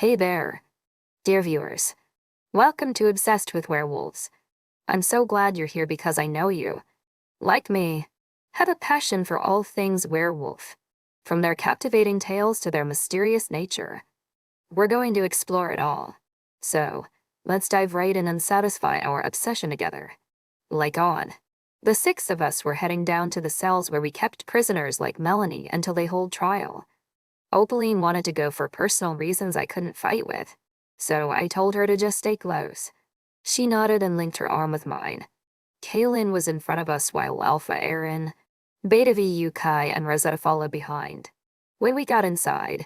Hey there, dear viewers. Welcome to Obsessed with Werewolves. I'm so glad you're here because I know you, like me, have a passion for all things werewolf. From their captivating tales to their mysterious nature. We're going to explore it all. So, let's dive right in and satisfy our obsession together. Like on. The six of us were heading down to the cells where we kept prisoners like Melanie until they hold trial. Opaline wanted to go for personal reasons I couldn't fight with, so I told her to just stay close. She nodded and linked her arm with mine. Kaelin was in front of us while Alpha Aaron, Beta VU Kai, and Rosetta followed behind. When we got inside,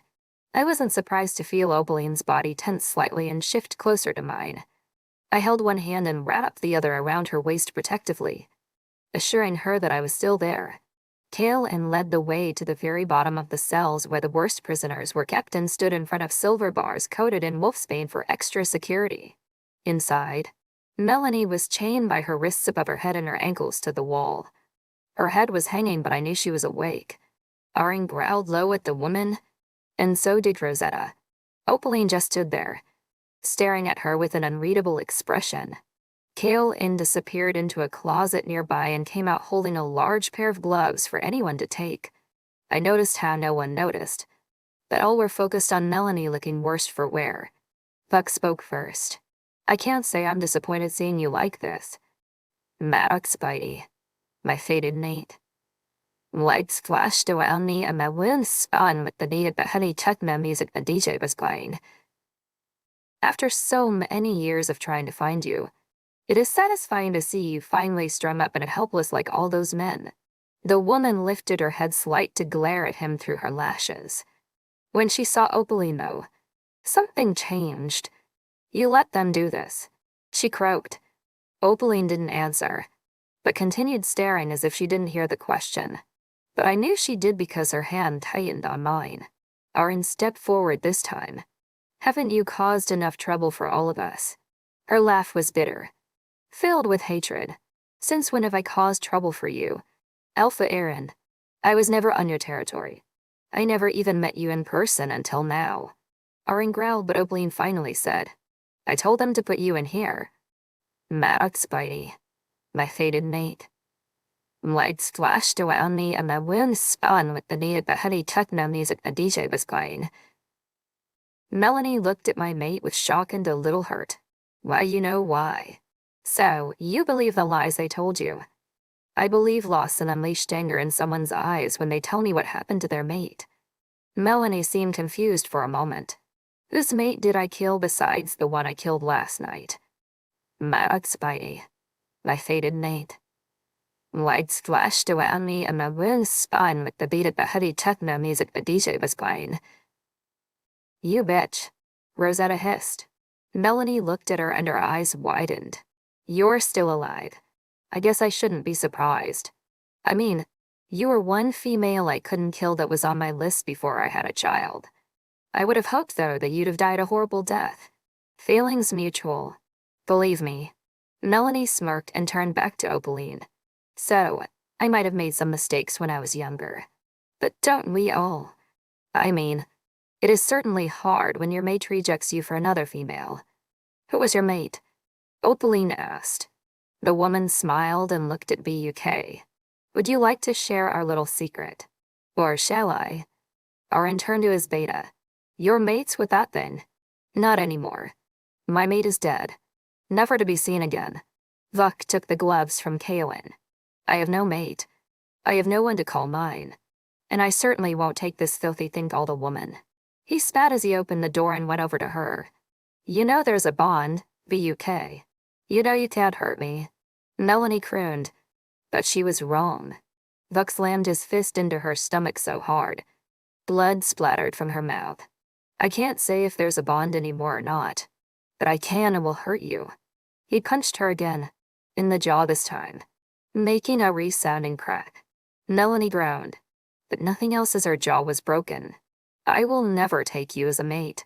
I wasn't surprised to feel Opaline's body tense slightly and shift closer to mine. I held one hand and wrapped the other around her waist protectively, assuring her that I was still there. Kaelin led the way to the very bottom of the cells where the worst prisoners were kept and stood in front of silver bars coated in wolfsbane for extra security. Inside, Melanie was chained by her wrists above her head and her ankles to the wall. Her head was hanging, but I knew she was awake. Aring growled low at the woman, and so did Rosetta. Opaline just stood there, staring at her with an unreadable expression. Kaelin disappeared into a closet nearby and came out holding a large pair of gloves for anyone to take. I noticed how no one noticed, but all were focused on Melanie looking worse for wear. Buck spoke first. I can't say I'm disappointed seeing you like this. Maddox Spidey, my faded mate. Lights flashed around me and my wounds spun with the need the heavy techno music the DJ was playing. After so many years of trying to find you, it is satisfying to see you finally strum up and helpless like all those men. The woman lifted her head slight to glare at him through her lashes. When she saw Opaline, though, something changed. You let them do this, she croaked. Opaline didn't answer, but continued staring as if she didn't hear the question. But I knew she did because her hand tightened on mine. Arin stepped forward this time. Haven't you caused enough trouble for all of us? Her laugh was bitter, filled with hatred. Since when have I caused trouble for you? Alpha Aaron, I was never on your territory. I never even met you in person until now. Arin growled, but Opaline finally said, I told them to put you in here. Maddox Spidey, my fated mate. Lights flashed around me and my wounds spun with the need the heavy techno music the DJ was playing. Melanie looked at my mate with shock and a little hurt. Why, you know why. So, you believe the lies they told you. I believe loss and unleashed anger in someone's eyes when they tell me what happened to their mate. Melanie seemed confused for a moment. Whose mate did I kill besides the one I killed last night? Maddox Spidey, my fated mate. Lights flashed around me and my wounds spun with the beat of the heavy techno music the DJ was playing. You bitch, Rosetta hissed. Melanie looked at her and her eyes widened. You're still alive. I guess I shouldn't be surprised. I mean, you were one female I couldn't kill that was on my list before I had a child. I would have hoped, though, that you'd have died a horrible death. Feelings mutual. Believe me. Melanie smirked and turned back to Opaline. So, I might have made some mistakes when I was younger. But don't we all? I mean, it is certainly hard when your mate rejects you for another female. Who was your mate? Opaline asked. The woman smiled and looked at BUK. Would you like to share our little secret? Or shall I? Arin turned to his beta. Your mate's with that then? Not anymore. My mate is dead. Never to be seen again. Vuk took the gloves from Kaelin. I have no mate. I have no one to call mine. And I certainly won't take this filthy thing called a woman. He spat as he opened the door and went over to her. You know there's a bond, BUK. You know you can't hurt me. Melanie crooned. But she was wrong. Vuk slammed his fist into her stomach so hard. Blood splattered from her mouth. I can't say if there's a bond anymore or not. But I can and will hurt you. He punched her again, in the jaw this time, making a resounding crack. Melanie groaned, but nothing else as her jaw was broken. I will never take you as a mate.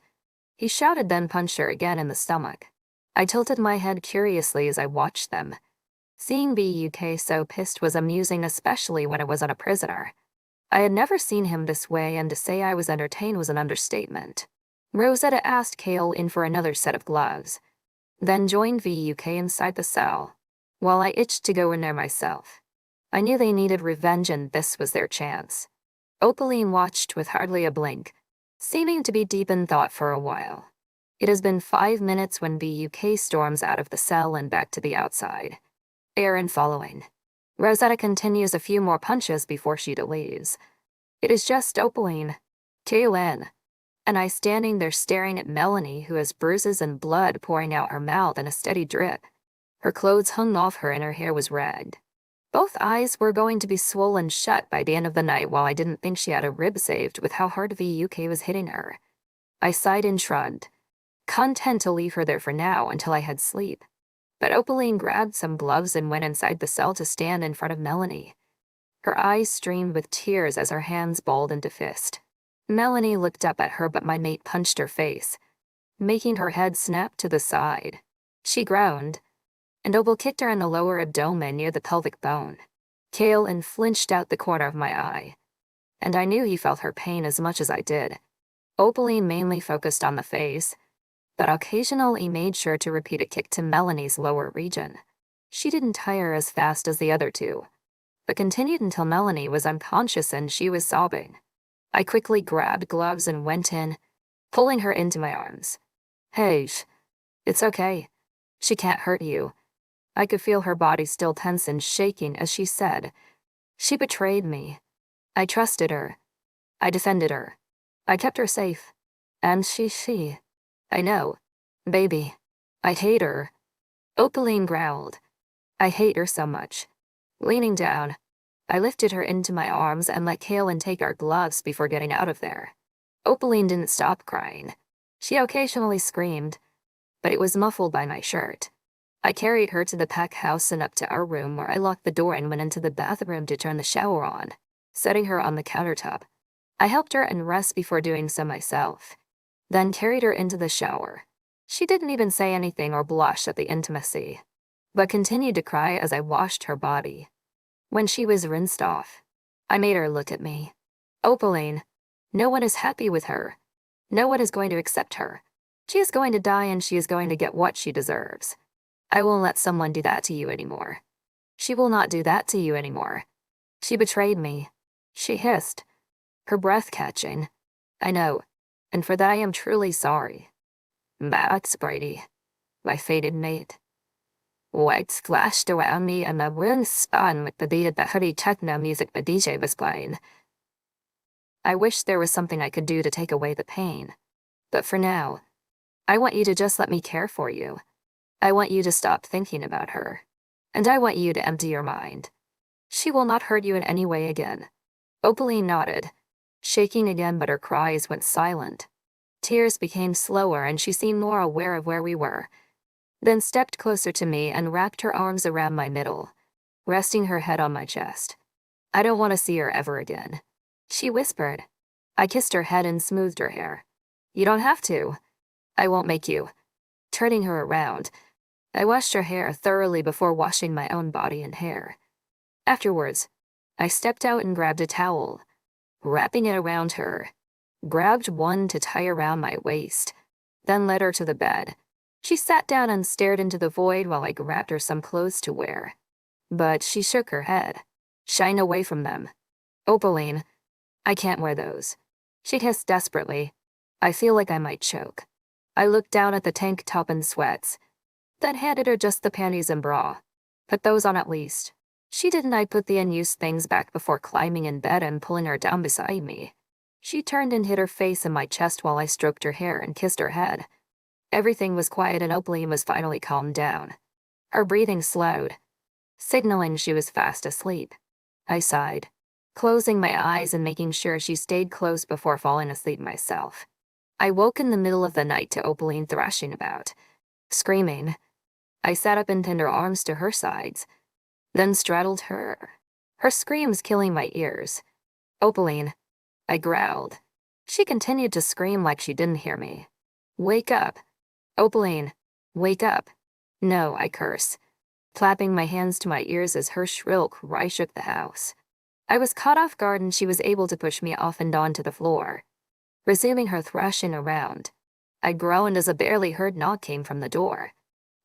He shouted, then punched her again in the stomach. I tilted my head curiously as I watched them. Seeing BUK so pissed was amusing, especially when it was on a prisoner. I had never seen him this way, and to say I was entertained was an understatement. Rosetta asked Kale in for another set of gloves, then joined VUK inside the cell, while I itched to go in there myself. I knew they needed revenge and this was their chance. Opaline watched with hardly a blink, seeming to be deep in thought for a while. It has been 5 minutes when VUK storms out of the cell and back to the outside. Aaron following. Rosetta continues a few more punches before she leaves. It is just Opaline, Kaylin, and I standing there staring at Melanie, who has bruises and blood pouring out her mouth in a steady drip. Her clothes hung off her and her hair was ragged. Both eyes were going to be swollen shut by the end of the night, while I didn't think she had a rib saved with how hard VUK was hitting her. I sighed and shrugged, content to leave her there for now until I had sleep. But Opaline grabbed some gloves and went inside the cell to stand in front of Melanie. Her eyes streamed with tears as her hands balled into fist. Melanie looked up at her, but my mate punched her face, making her head snap to the side. She groaned, and Opal kicked her in the lower abdomen near the pelvic bone. Kaelin flinched out the corner of my eye, and I knew he felt her pain as much as I did. Opaline mainly focused on the face, but occasionally made sure to repeat a kick to Melanie's lower region. She didn't tire as fast as the other two, but continued until Melanie was unconscious and she was sobbing. I quickly grabbed gloves and went in, pulling her into my arms. "Hey, it's okay. She can't hurt you." I could feel her body still tense and shaking as she said, "She betrayed me. I trusted her. I defended her. I kept her safe. And she. I know. Baby. I hate her." Opaline growled. "I hate her so much." Leaning down, I lifted her into my arms and let Kaelin take our gloves before getting out of there. Opaline didn't stop crying. She occasionally screamed, but it was muffled by my shirt. I carried her to the pack house and up to our room, where I locked the door and went into the bathroom to turn the shower on, setting her on the countertop. I helped her undress before doing so myself, then carried her into the shower. She didn't even say anything or blush at the intimacy, but continued to cry as I washed her body. When she was rinsed off, I made her look at me. "Opaline, no one is happy with her. No one is going to accept her. She is going to die and she is going to get what she deserves. I won't let someone do that to you anymore. She will not do that to you anymore. She betrayed me," she hissed, her breath catching. "I know, and for that I am truly sorry." "That's Brady, my fated mate." Lights flashed around me and my room spun with the beat of the heavy techno music the DJ was playing. I wish there was something I could do to take away the pain. But for now, I want you to just let me care for you. I want you to stop thinking about her. And I want you to empty your mind. She will not hurt you in any way again. Opaline nodded, shaking again, but her cries went silent. Tears became slower and she seemed more aware of where we were, then stepped closer to me and wrapped her arms around my middle, resting her head on my chest. "I don't want to see her ever again," she whispered. I kissed her head and smoothed her hair. "You don't have to. I won't make you." Turning her around, I washed her hair thoroughly before washing my own body and hair. Afterwards, I stepped out and grabbed a towel, wrapping it around her, grabbed one to tie around my waist, then led her to the bed. She sat down and stared into the void while I grabbed her some clothes to wear. But she shook her head, shying away from them. "Opaline, I can't wear those." She hissed desperately. I feel like I might choke. I looked down at the tank top and sweats, then handed her just the panties and bra. "Put those on at least." She did, and I put the unused things back before climbing in bed and pulling her down beside me. She turned and hid her face in my chest while I stroked her hair and kissed her head. Everything was quiet and Opaline was finally calmed down. Her breathing slowed, signaling she was fast asleep. I sighed, closing my eyes and making sure she stayed closed before falling asleep myself. I woke in the middle of the night to Opaline thrashing about, screaming. I sat up and pinned her arms to her sides, then straddled her screams killing my ears. "Opaline," I growled. She continued to scream like she didn't hear me. "Wake up. Opaline, wake up." "No," I curse, clapping my hands to my ears as her shrill cry shook the house. I was caught off guard and she was able to push me off and onto the floor, resuming her thrashing around. I groaned as a barely heard knock came from the door.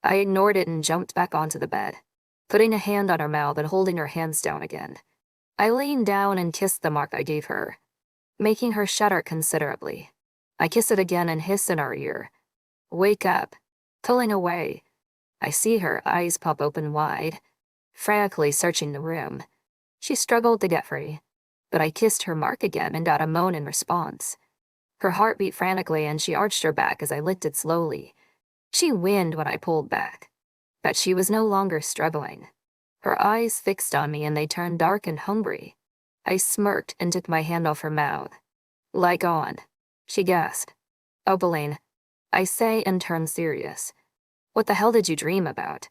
I ignored it and jumped back onto the bed, putting a hand on her mouth and holding her hands down again. I leaned down and kissed the mark I gave her, making her shudder considerably. I kiss it again and hiss in her ear. Wake up. Pulling away. I see her eyes pop open wide, frantically searching the room. She struggled to get free, but I kissed her mark again and got a moan in response. Her heart beat frantically and she arched her back as I lifted slowly. She whined when I pulled back, but she was no longer struggling. Her eyes fixed on me and they turned dark and hungry. I smirked and took my hand off her mouth. Lykaon, she gasped. Opaline, I say and turned serious. What the hell did you dream about?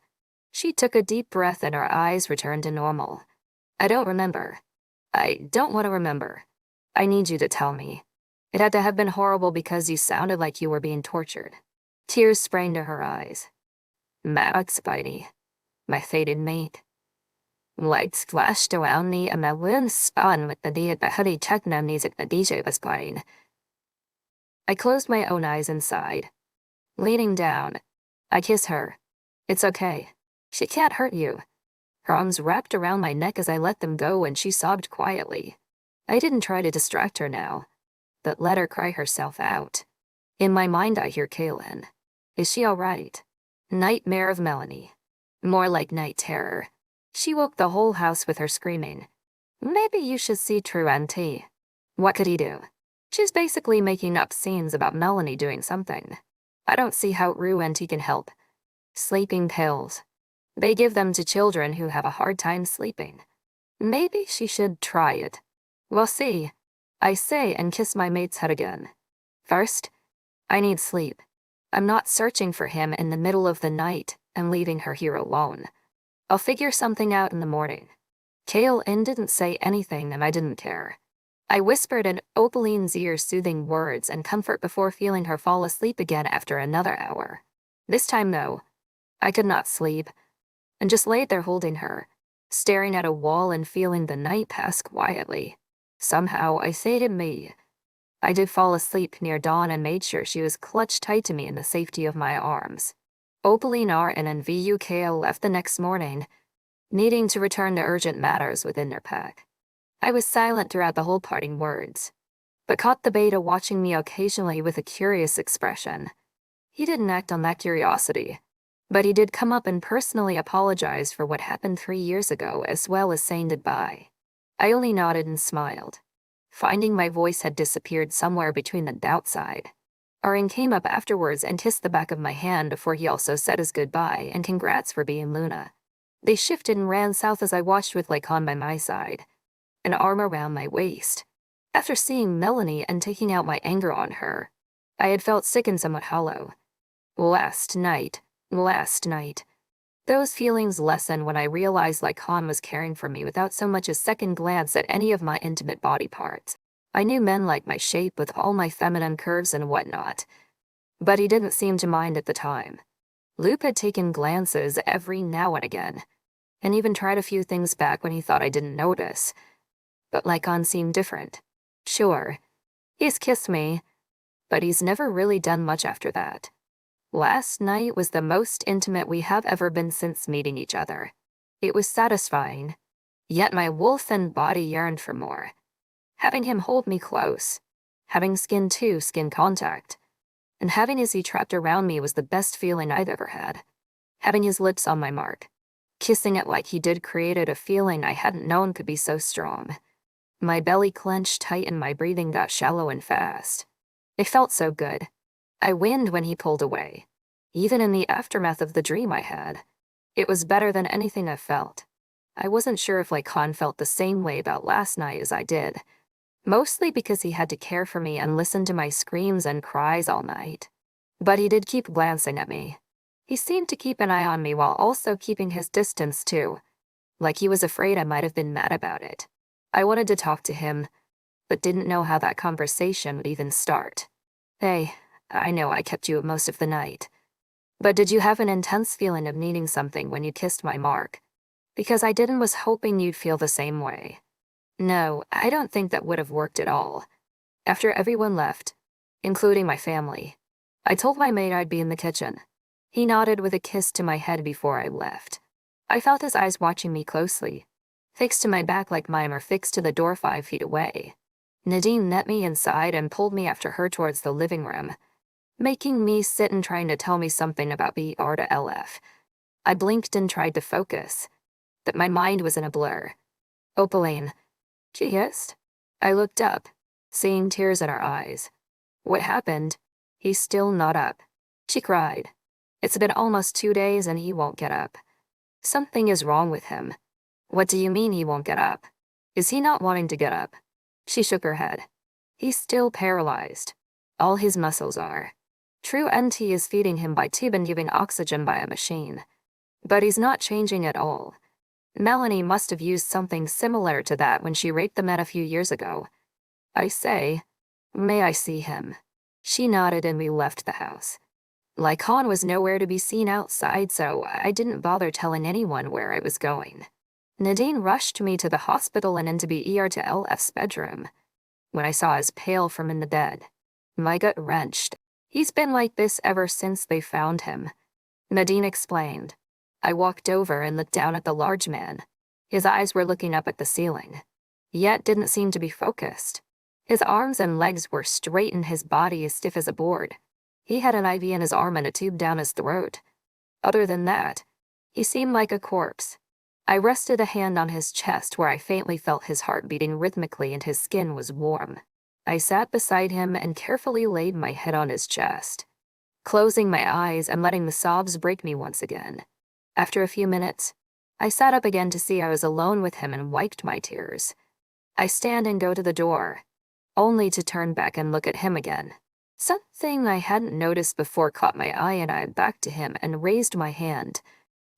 She took a deep breath and her eyes returned to normal. I don't remember. I don't want to remember. I need you to tell me. It had to have been horrible because you sounded like you were being tortured. Tears sprang to her eyes. Max Spidey, my fated mate. Lights flashed around me and my limbs spun with the deed that hoodie techno music the DJ was playing. I closed my own eyes and sighed. Leaning down, I kiss her. It's okay. She can't hurt you. Her arms wrapped around my neck as I let them go and she sobbed quietly. I didn't try to distract her now, but let her cry herself out. In my mind I hear Kaylin. Is she all right? Nightmare of Melanie. More like night terror. She woke the whole house with her screaming. Maybe you should see True Auntie. What could he do? She's basically making up scenes about Melanie doing something. I don't see how Rue Auntie can help. Sleeping pills. They give them to children who have a hard time sleeping. Maybe she should try it. We'll see. I say and kiss my mate's head again. First, I need sleep. I'm not searching for him in the middle of the night and leaving her here alone. I'll figure something out in the morning. Kaylin didn't say anything and I didn't care. I whispered in Opaline's ear soothing words and comfort before feeling her fall asleep again after another hour. This time, though, I could not sleep, and just laid there holding her, staring at a wall and feeling the night pass quietly. Somehow, I faded me. I did fall asleep near dawn and made sure she was clutched tight to me in the safety of my arms. Opaline and VUK left the next morning, needing to return to urgent matters within their pack. I was silent throughout the whole parting words, but caught the beta watching me occasionally with a curious expression. He didn't act on that curiosity, but he did come up and personally apologize for what happened 3 years ago as well as saying goodbye. I only nodded and smiled, finding my voice had disappeared somewhere between the doubt side. Arin came up afterwards and kissed the back of my hand before he also said his goodbye and congrats for being Luna. They shifted and ran south as I watched with Lykaon by my side, an arm around my waist. After seeing Melanie and taking out my anger on her, I had felt sick and somewhat hollow. Last night. Those feelings lessened when I realized Lykaon was caring for me without so much as second glance at any of my intimate body parts. I knew men liked my shape with all my feminine curves and whatnot, but he didn't seem to mind at the time. Loop had taken glances every now and again, and even tried a few things back when he thought I didn't notice. But Lykaon seemed different. Sure, he's kissed me, but he's never really done much after that. Last night was the most intimate we have ever been since meeting each other. It was satisfying, yet my wolf-and body yearned for more. Having him hold me close, having skin contact, and having his he trapped around me was the best feeling I'd ever had. Having his lips on my mark, kissing it like he did created a feeling I hadn't known could be so strong. My belly clenched tight and my breathing got shallow and fast. It felt so good. I whined when he pulled away. Even in the aftermath of the dream I had, it was better than anything I felt. I wasn't sure if Lykaon felt the same way about last night as I did, mostly because he had to care for me and listen to my screams and cries all night. But he did keep glancing at me. He seemed to keep an eye on me while also keeping his distance too, like he was afraid I might have been mad about it. I wanted to talk to him, but didn't know how that conversation would even start. Hey, I know I kept you up most of the night, but did you have an intense feeling of needing something when you kissed my mark? Because I did and was hoping you'd feel the same way. No, I don't think that would have worked at all. After everyone left, including my family, I told my maid I'd be in the kitchen. He nodded with a kiss to my head before I left. I felt his eyes watching me closely, fixed to my back like mine or fixed to the door 5 feet away. Nadine met me inside and pulled me after her towards the living room, making me sit and trying to tell me something about BR to LF. I blinked and tried to focus, but my mind was in a blur. Opaline, she hissed. I looked up, seeing tears in her eyes. What happened? He's still not up. She cried. It's been almost 2 days and he won't get up. Something is wrong with him. What do you mean he won't get up? Is he not wanting to get up? She shook her head. He's still paralyzed. All his muscles are. True NT is feeding him by tube and giving oxygen by a machine. But he's not changing at all. Melanie must have used something similar to that when she raped the men a few years ago. I say, may I see him? She nodded and we left the house. Lykaon was nowhere to be seen outside, so I didn't bother telling anyone where I was going. Nadine rushed me to the hospital and into BR to LF's bedroom. When I saw his pail from in the bed, my gut wrenched. He's been like this ever since they found him. Nadine explained. I walked over and looked down at the large man. His eyes were looking up at the ceiling, yet didn't seem to be focused. His arms and legs were straight and his body as stiff as a board. He had an IV in his arm and a tube down his throat. Other than that, he seemed like a corpse. I rested a hand on his chest where I faintly felt his heart beating rhythmically and his skin was warm. I sat beside him and carefully laid my head on his chest, closing my eyes and letting the sobs break me once again. After a few minutes, I sat up again to see I was alone with him and wiped my tears. I stand and go to the door, only to turn back and look at him again. Something I hadn't noticed before caught my eye and I backed to him and raised my hand,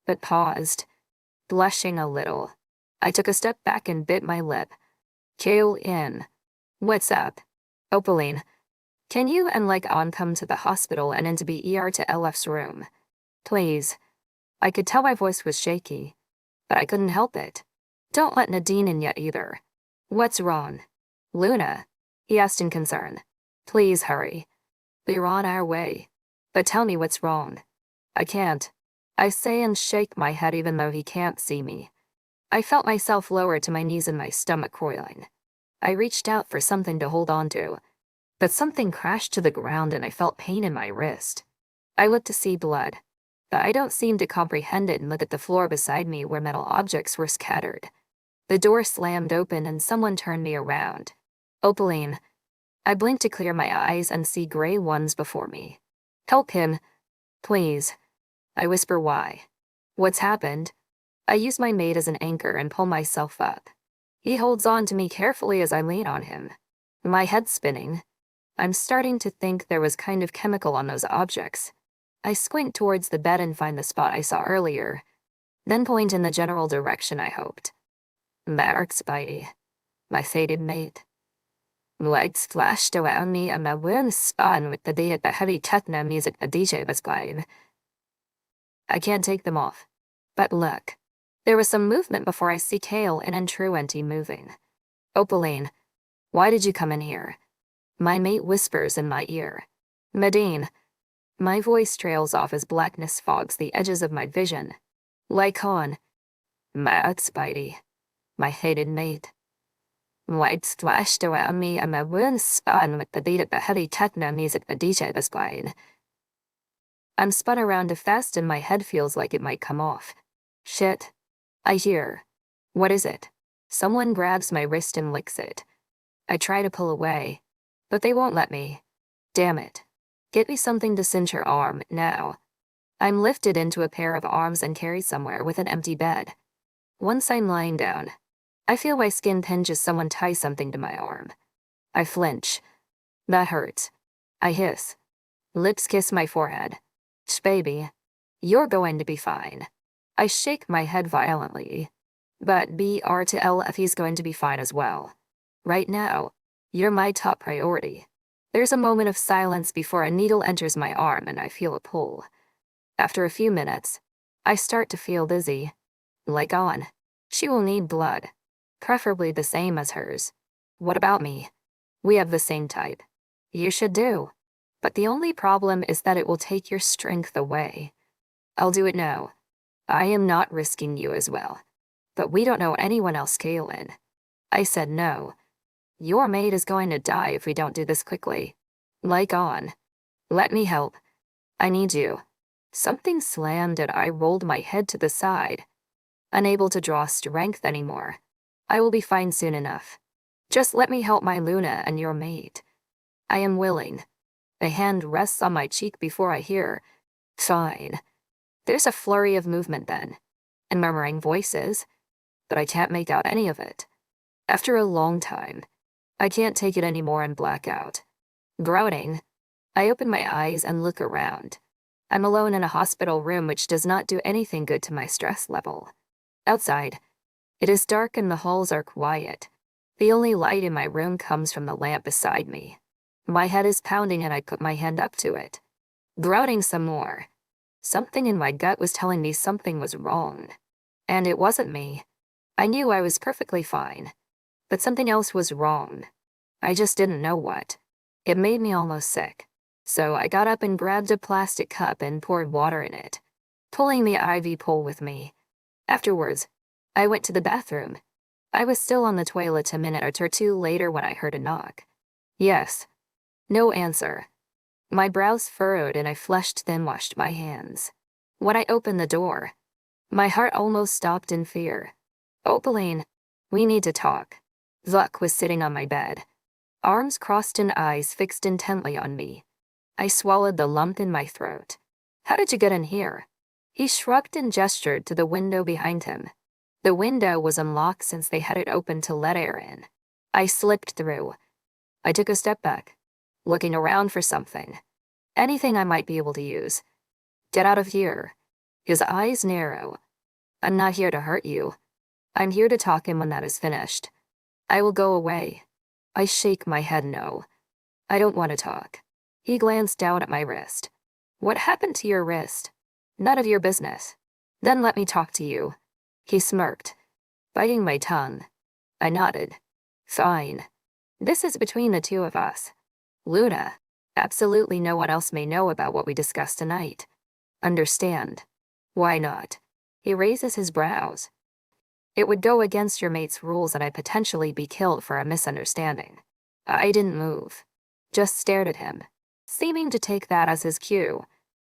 but paused, blushing a little. I took a step back and bit my lip. Kale in. What's up? Opaline, can you and Lykaon come to the hospital and into BR to LF's room? Please. I could tell my voice was shaky, but I couldn't help it. Don't let Nadine in yet either. What's wrong? Luna? He asked in concern. Please hurry. We're on our way. But tell me what's wrong. I can't. I say and shake my head even though he can't see me. I felt myself lower to my knees and my stomach coiling. I reached out for something to hold on to, but something crashed to the ground and I felt pain in my wrist. I looked to see blood, but I don't seem to comprehend it and look at the floor beside me where metal objects were scattered. The door slammed open and someone turned me around. Opaline. I blinked to clear my eyes and see gray ones before me. Help him. Please. I whisper why. What's happened? I use my maid as an anchor and pull myself up. He holds on to me carefully as I lean on him. My head's spinning. I'm starting to think there was kind of chemical on those objects. I squint towards the bed and find the spot I saw earlier, then point in the general direction I hoped. Mark Spidey, my fated mate. Lights flashed around me and my wounds spun with the beat of the heavy techno music the DJ was playing. I can't take them off. But look, there was some movement before I see Kale and Truenty moving. Opaline, why did you come in here? My mate whispers in my ear. Nadine. My voice trails off as blackness fogs the edges of my vision. Lykaon. Mad Spidey. My hated mate. Lights flashed around me and my wounds spun with the beat of the heavy techno music the DJ was playing. I'm spun around too fast and my head feels like it might come off. Shit. I hear. What is it? Someone grabs my wrist and licks it. I try to pull away, but they won't let me. Damn it. Get me something to cinch her arm, now. I'm lifted into a pair of arms and carried somewhere with an empty bed. Once I'm lying down, I feel my skin pinch as someone ties something to my arm. I flinch. That hurts. I hiss. Lips kiss my forehead. Shh, baby. You're going to be fine. I shake my head violently. But BR to LF, he's going to be fine as well. Right now, you're my top priority. There's a moment of silence before a needle enters my arm and I feel a pull. After a few minutes, I start to feel dizzy. Lykaon. She will need blood. Preferably the same as hers. What about me? We have the same type. You should do. But the only problem is that it will take your strength away. I'll do it now. I am not risking you as well. But we don't know anyone else, Kaylin. I said no. Your maid is going to die if we don't do this quickly. Lykaon. Let me help. I need you. Something slammed and I rolled my head to the side. Unable to draw strength anymore. I will be fine soon enough. Just let me help my Luna and your maid. I am willing. A hand rests on my cheek before I hear, fine. There's a flurry of movement then, and murmuring voices, but I can't make out any of it. After a long time, I can't take it anymore and black out. Groaning, I open my eyes and look around. I'm alone in a hospital room which does not do anything good to my stress level. Outside, it is dark and the halls are quiet. The only light in my room comes from the lamp beside me. My head is pounding and I put my hand up to it. Groaning some more. Something in my gut was telling me something was wrong. And it wasn't me. I knew I was perfectly fine. But something else was wrong. I just didn't know what. It made me almost sick. So I got up and grabbed a plastic cup and poured water in it, pulling the IV pole with me. Afterwards, I went to the bathroom. I was still on the toilet a minute or two later when I heard a knock. Yes. No answer. My brows furrowed and I flushed then washed my hands. When I opened the door, my heart almost stopped in fear. Opaline, we need to talk. Vuk was sitting on my bed, arms crossed and eyes fixed intently on me. I swallowed the lump in my throat. How did you get in here? He shrugged and gestured to the window behind him. The window was unlocked since they had it open to let air in. I slipped through. I took a step back, looking around for something. Anything I might be able to use. Get out of here. His eyes narrow. I'm not here to hurt you. I'm here to talk, and when that is finished, I will go away. I shake my head no. I don't want to talk. He glanced down at my wrist. What happened to your wrist? None of your business. Then let me talk to you. He smirked, biting my tongue. I nodded. Fine. This is between the two of us. Luna, absolutely no one else may know about what we discussed tonight. Understand? Why not? He raises his brows. It would go against your mate's rules and I'd potentially be killed for a misunderstanding. I didn't move. Just stared at him, seeming to take that as his cue.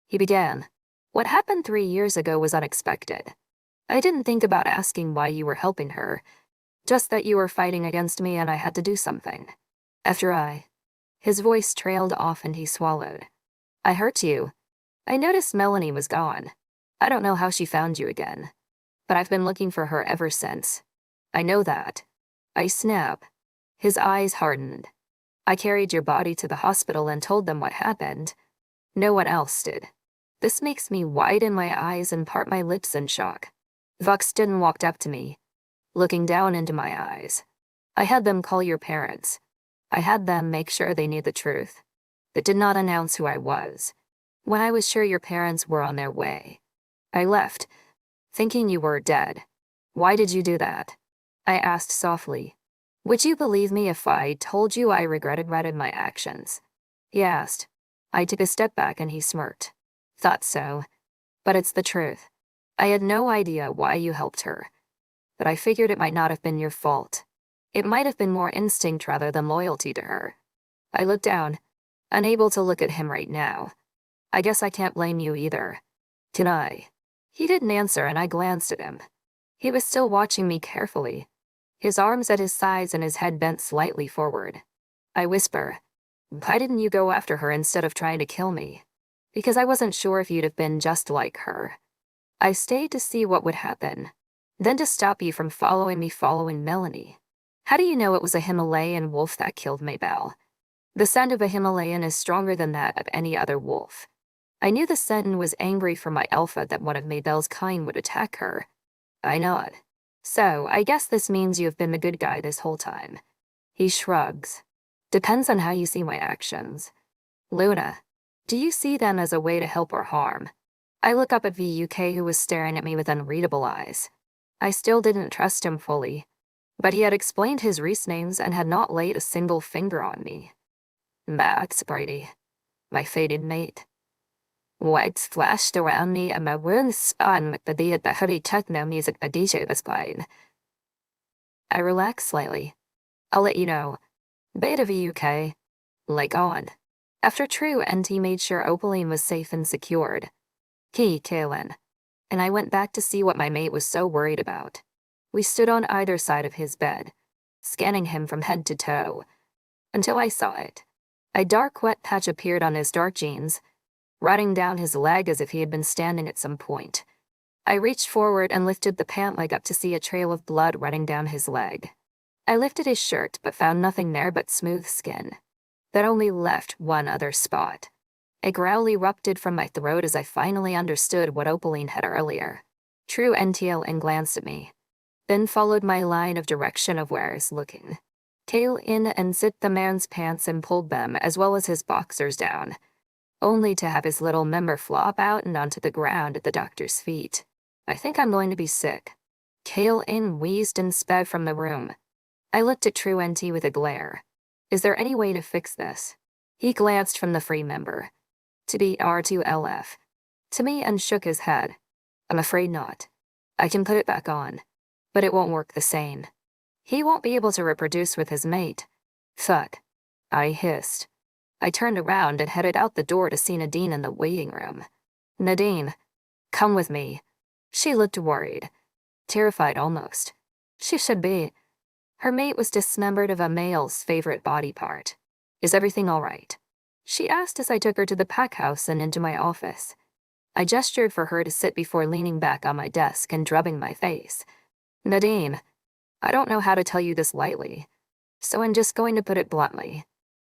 He began. What happened 3 years ago was unexpected. I didn't think about asking why you were helping her, just that you were fighting against me and I had to do something. His voice trailed off and he swallowed. I hurt you. I noticed Melanie was gone. I don't know how she found you again, but I've been looking for her ever since. I know that. I snap. His eyes hardened. I carried your body to the hospital and told them what happened. No one else did. This makes me widen my eyes and part my lips in shock. Vuk stood and walked up to me, looking down into my eyes. I had them call your parents. I had them make sure they knew the truth, but did not announce who I was. When I was sure your parents were on their way, I left, thinking you were dead. Why did you do that? I asked softly. Would you believe me if I told you I regretted my actions? He asked. I took a step back and he smirked. Thought so. But it's the truth. I had no idea why you helped her, but I figured it might not have been your fault. It might have been more instinct rather than loyalty to her. I looked down, unable to look at him right now. I guess I can't blame you either. Can I? He didn't answer and I glanced at him. He was still watching me carefully, his arms at his sides and his head bent slightly forward. I whisper, why didn't you go after her instead of trying to kill me? Because I wasn't sure if you'd have been just like her. I stayed to see what would happen, then to stop you from following Melanie. How do you know it was a Himalayan wolf that killed Maybelle? The scent of a Himalayan is stronger than that of any other wolf. I knew the scent was angry for my alpha that one of Maybelle's kind would attack her. I nod. So, I guess this means you have been the good guy this whole time. He shrugs. Depends on how you see my actions. Luna, do you see them as a way to help or harm? I look up at VUK, who was staring at me with unreadable eyes. I still didn't trust him fully, but he had explained his reasonings and had not laid a single finger on me. Max, Brady. my fated mate. Lights flashed around me and my wounds spun with the beat of the heavy techno music the DJ was playing. I relaxed slightly. I'll let you know. Beta VUK. Lykaon. After True NT made sure Opaline was safe and secured. Key Kaelin. And I went back to see what my mate was so worried about. We stood on either side of his bed, scanning him from head to toe, until I saw it. A dark wet patch appeared on his dark jeans, running down his leg as if he had been standing at some point. I reached forward and lifted the pant leg up to see a trail of blood running down his leg. I lifted his shirt but found nothing there but smooth skin. That only left one other spot. A growl erupted from my throat as I finally understood what Opaline had earlier. True NTL and glanced at me, then followed my line of direction of where I was looking. Tail in and zipped the man's pants and pulled them as well as his boxers down, only to have his little member flop out and onto the ground at the doctor's feet. I think I'm going to be sick. Kale in wheezed and sped from the room. I looked at True NT with a glare. Is there any way to fix this? He glanced from the free member to the R2LF to me and shook his head. I'm afraid not. I can put it back on, but it won't work the same. He won't be able to reproduce with his mate. Thud. I hissed. I turned around and headed out the door to see Nadine in the waiting room. Nadine, come with me. She looked worried, terrified almost. She should be. Her mate was dismembered of a male's favorite body part. Is everything all right? She asked as I took her to the pack house and into my office. I gestured for her to sit before leaning back on my desk and drubbing my face. Nadine, I don't know how to tell you this lightly, so I'm just going to put it bluntly.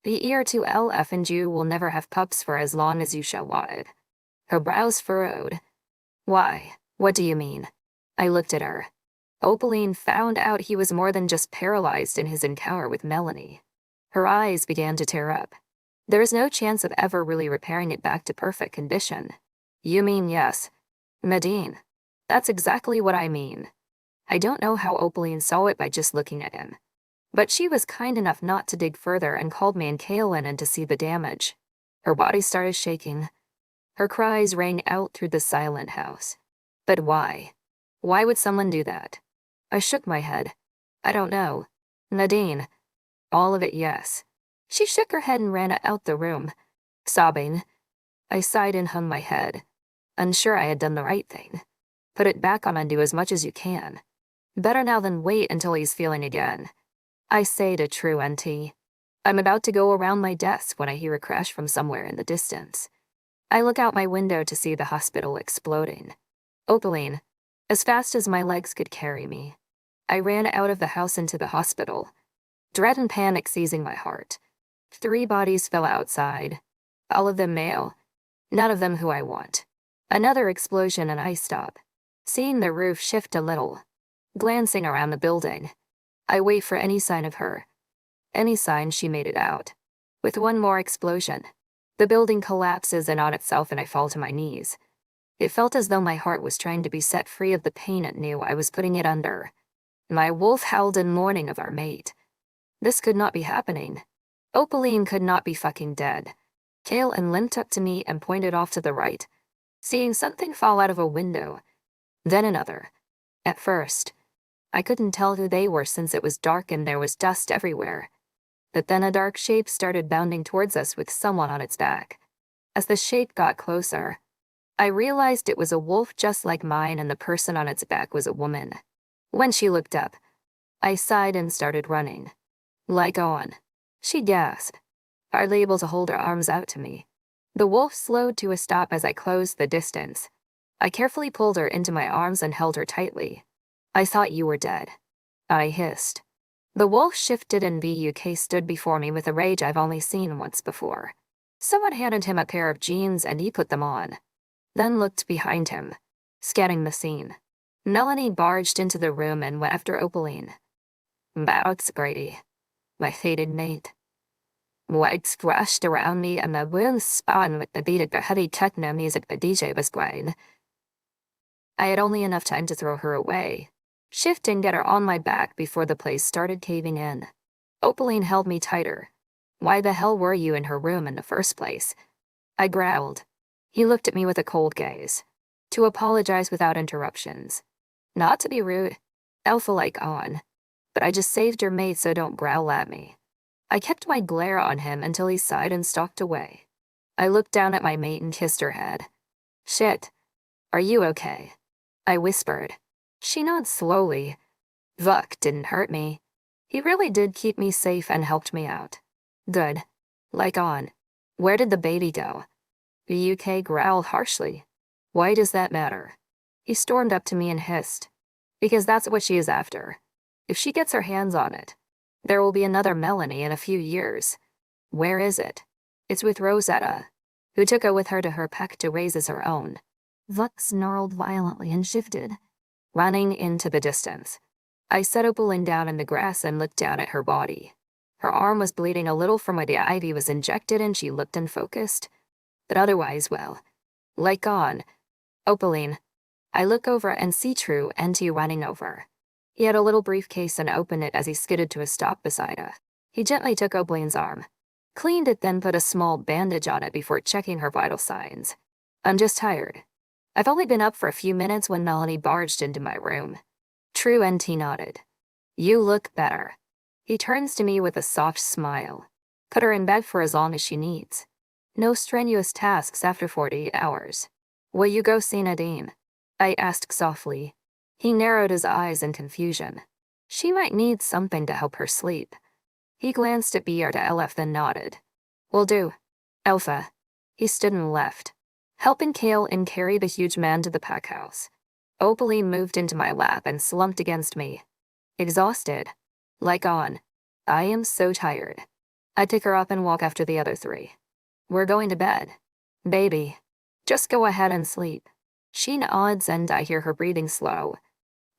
The ER2LF and you will never have pups for as long as you shall want. Her brows furrowed. Why? What do you mean? I looked at her. Opaline found out he was more than just paralyzed in his encounter with Melanie. Her eyes began to tear up. There is no chance of ever really repairing it back to perfect condition. You mean yes. Nadine, that's exactly what I mean. I don't know how Opaline saw it by just looking at him, but she was kind enough not to dig further and called me and Kaelin in to see the damage. Her body started shaking. Her cries rang out through the silent house. But why? Why would someone do that? I shook my head. I don't know. Nadine. All of it, yes. She shook her head and ran out the room, sobbing. I sighed and hung my head, unsure I had done the right thing. Put it back on and do as much as you can. Better now than wait until he's feeling again. I say to True NT. I'm about to go around my desk when I hear a crash from somewhere in the distance. I look out my window to see the hospital exploding. Opaline, as fast as my legs could carry me, I ran out of the house into the hospital, dread and panic seizing my heart. 3 bodies fell outside, all of them male, none of them who I want. Another explosion and I stop, seeing the roof shift a little. Glancing around the building, I wait for any sign of her. Any sign she made it out. With one more explosion, the building collapses in on itself and I fall to my knees. It felt as though my heart was trying to be set free of the pain it knew I was putting it under. My wolf howled in mourning of our mate. This could not be happening. Opaline could not be fucking dead. Kaelin limped up to me and pointed off to the right, seeing something fall out of a window. Then another. At first, I couldn't tell who they were since it was dark and there was dust everywhere. But then a dark shape started bounding towards us with someone on its back. As the shape got closer, I realized it was a wolf just like mine and the person on its back was a woman. When she looked up, I sighed and started running. Lykaon. She gasped, hardly able to hold her arms out to me. The wolf slowed to a stop as I closed the distance. I carefully pulled her into my arms and held her tightly. I thought you were dead. I hissed. The wolf shifted and BUK stood before me with a rage I've only seen once before. Someone handed him a pair of jeans and he put them on, then looked behind him, scanning the scene. Melanie barged into the room and went after Opaline. Bouts Grady, my fated mate. Lights flashed around me and my wounds spun with the beat of the heavy techno music the DJ was playing. I had only enough time to throw her away, shift and get her on my back before the place started caving in. Opaline held me tighter. Why the hell were you in her room in the first place? I growled. He looked at me with a cold gaze. To apologize without interruptions. Not to be rude, alpha-like on, but I just saved your mate, so don't growl at me. I kept my glare on him until he sighed and stalked away. I looked down at my mate and kissed her head. Shit. Are you okay? I whispered. She nodded slowly. Vuck didn't hurt me. He really did keep me safe and helped me out. Good. Lykaon. Where did the baby go? The UK growled harshly. Why does that matter? He stormed up to me and hissed. Because that's what she is after. If she gets her hands on it, there will be another Melanie in a few years. Where is it? It's with Rosetta, who took her with her to her pack to raise as her own. Vuck snarled violently and shifted, running into the distance. I set Opaline down in the grass and looked down at her body. Her arm was bleeding a little from where the ivy was injected and she looked unfocused. But otherwise, well. Lykaon. Opaline. I look over and see True NT running over. He had a little briefcase and opened it as he skidded to a stop beside her. He gently took Opaline's arm, cleaned it, then put a small bandage on it before checking her vital signs. I'm just tired. I've only been up for a few minutes when Melanie barged into my room. True NT nodded. You look better. He turns to me with a soft smile. Put her in bed for as long as she needs. No strenuous tasks after 48 hours. Will you go see Nadine? I asked softly. He narrowed his eyes in confusion. She might need something to help her sleep. He glanced at BR to LF, then nodded. Will do. Alpha. He stood and left, helping Kale and carry the huge man to the pack house. Opaline moved into my lap and slumped against me. Exhausted. Lykaon. I am so tired. I pick her up and walk after the other three. We're going to bed. Baby. Just go ahead and sleep. She nods and I hear her breathing slow.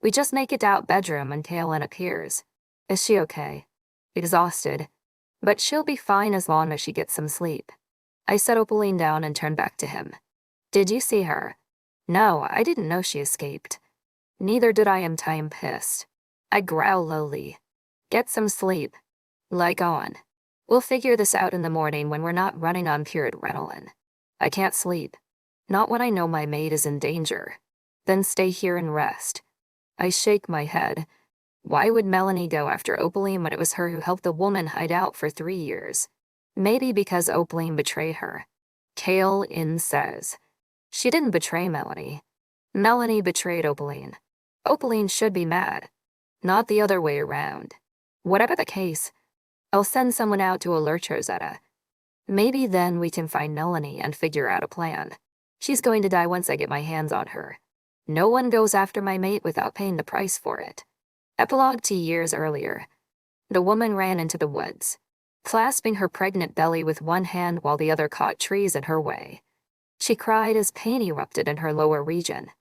We just make it out bedroom and Kaelin appears. Is she okay? Exhausted. But she'll be fine as long as she gets some sleep. I set Opaline down and turned back to him. Did you see her? No, I didn't know she escaped. Neither did I. I'm pissed. I growl lowly. Get some sleep. Lykaon. We'll figure this out in the morning when we're not running on pure adrenaline. I can't sleep. Not when I know my mate is in danger. Then stay here and rest. I shake my head. Why would Melanie go after Opaline when it was her who helped the woman hide out for 3 years? Maybe because Opaline betrayed her. Kaelin says. She didn't betray Melanie. Melanie betrayed Opaline. Opaline should be mad. Not the other way around. Whatever the case, I'll send someone out to alert Rosetta. Maybe then we can find Melanie and figure out a plan. She's going to die once I get my hands on her. No one goes after my mate without paying the price for it. Epilogue 2 years earlier. The woman ran into the woods, clasping her pregnant belly with one hand while the other caught trees in her way. She cried as pain erupted in her lower region,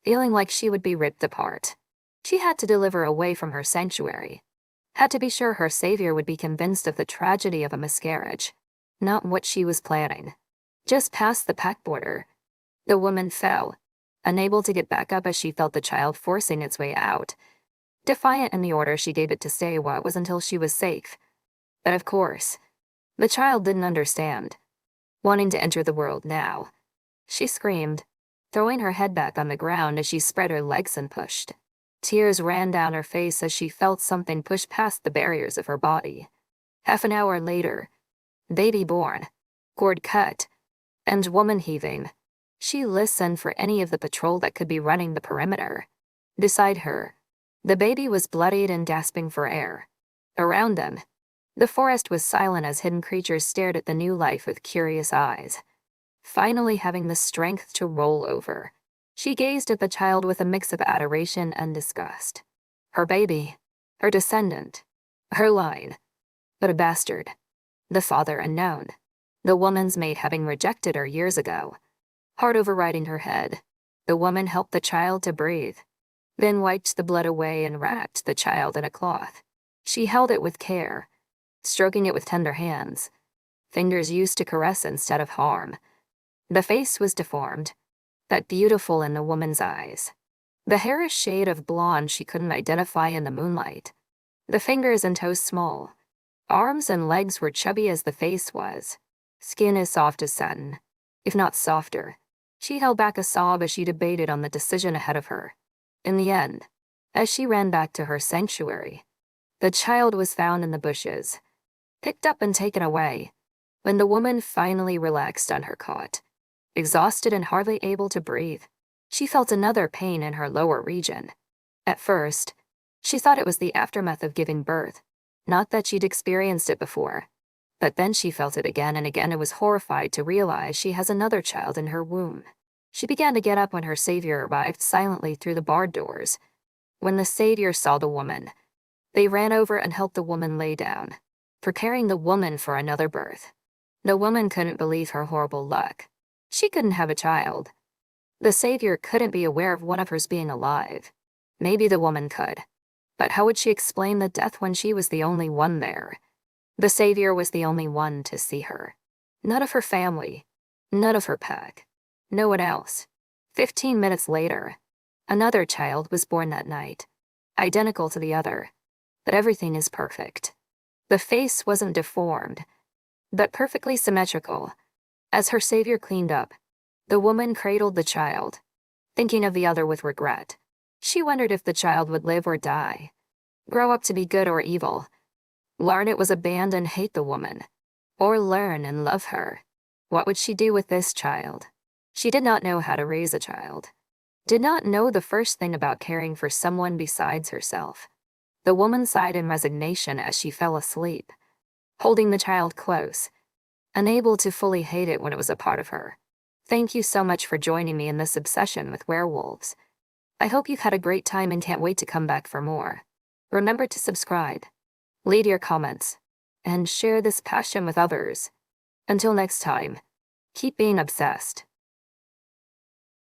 feeling like she would be ripped apart. She had to deliver away from her sanctuary. Had to be sure her savior would be convinced of the tragedy of a miscarriage, not what she was planning. Just past the pack border, the woman fell, unable to get back up as she felt the child forcing its way out. Defiant in the order she gave it to stay while it was until she was safe. But of course, the child didn't understand, wanting to enter the world now. She screamed, throwing her head back on the ground as she spread her legs and pushed. Tears ran down her face as she felt something push past the barriers of her body. Half an hour later, baby born, cord cut, and woman heaving. She listened for any of the patrol that could be running the perimeter. Beside her, the baby was bloodied and gasping for air. Around them, the forest was silent as hidden creatures stared at the new life with curious eyes. Finally having the strength to roll over, she gazed at the child with a mix of adoration and disgust. Her baby, her descendant, her line, but a bastard. The father unknown, the woman's mate having rejected her years ago. Heart overriding her head, the woman helped the child to breathe, then wiped the blood away and wrapped the child in a cloth. She held it with care, stroking it with tender hands, fingers used to caress instead of harm. The face was deformed, but beautiful in the woman's eyes. The hair a shade of blonde she couldn't identify in the moonlight. The fingers and toes small. Arms and legs were chubby as the face was. Skin as soft as satin. if not softer. She held back a sob as she debated on the decision ahead of her. In the end, as she ran back to her sanctuary, the child was found in the bushes, picked up and taken away. When the woman finally relaxed on her cot, exhausted and hardly able to breathe, she felt another pain in her lower region. At first, she thought it was the aftermath of giving birth, not that she'd experienced it before. But then she felt it again and again and was horrified to realize she has another child in her womb. She began to get up when her savior arrived silently through the barred doors. When the savior saw the woman, they ran over and helped the woman lay down, preparing the woman for another birth. The woman couldn't believe her horrible luck. She couldn't have a child. The savior couldn't be aware of one of hers being alive. Maybe the woman could. But how would she explain the death when she was the only one there? The savior was the only one to see her. None of her family. None of her pack. No one else. 15 minutes later, another child was born that night. Identical to the other. But everything is perfect. The face wasn't deformed, but perfectly symmetrical. As her savior cleaned up, the woman cradled the child, thinking of the other with regret. She wondered if the child would live or die, grow up to be good or evil, learn it was abandoned and hate the woman, or learn and love her. What would she do with this child? She did not know how to raise a child, did not know the first thing about caring for someone besides herself. The woman sighed in resignation as she fell asleep, holding the child close, unable to fully hate it when it was a part of her. Thank you so much for joining me in this obsession with werewolves. I hope you've had a great time and can't wait to come back for more. Remember to subscribe, leave your comments, and share this passion with others. Until next time, keep being obsessed.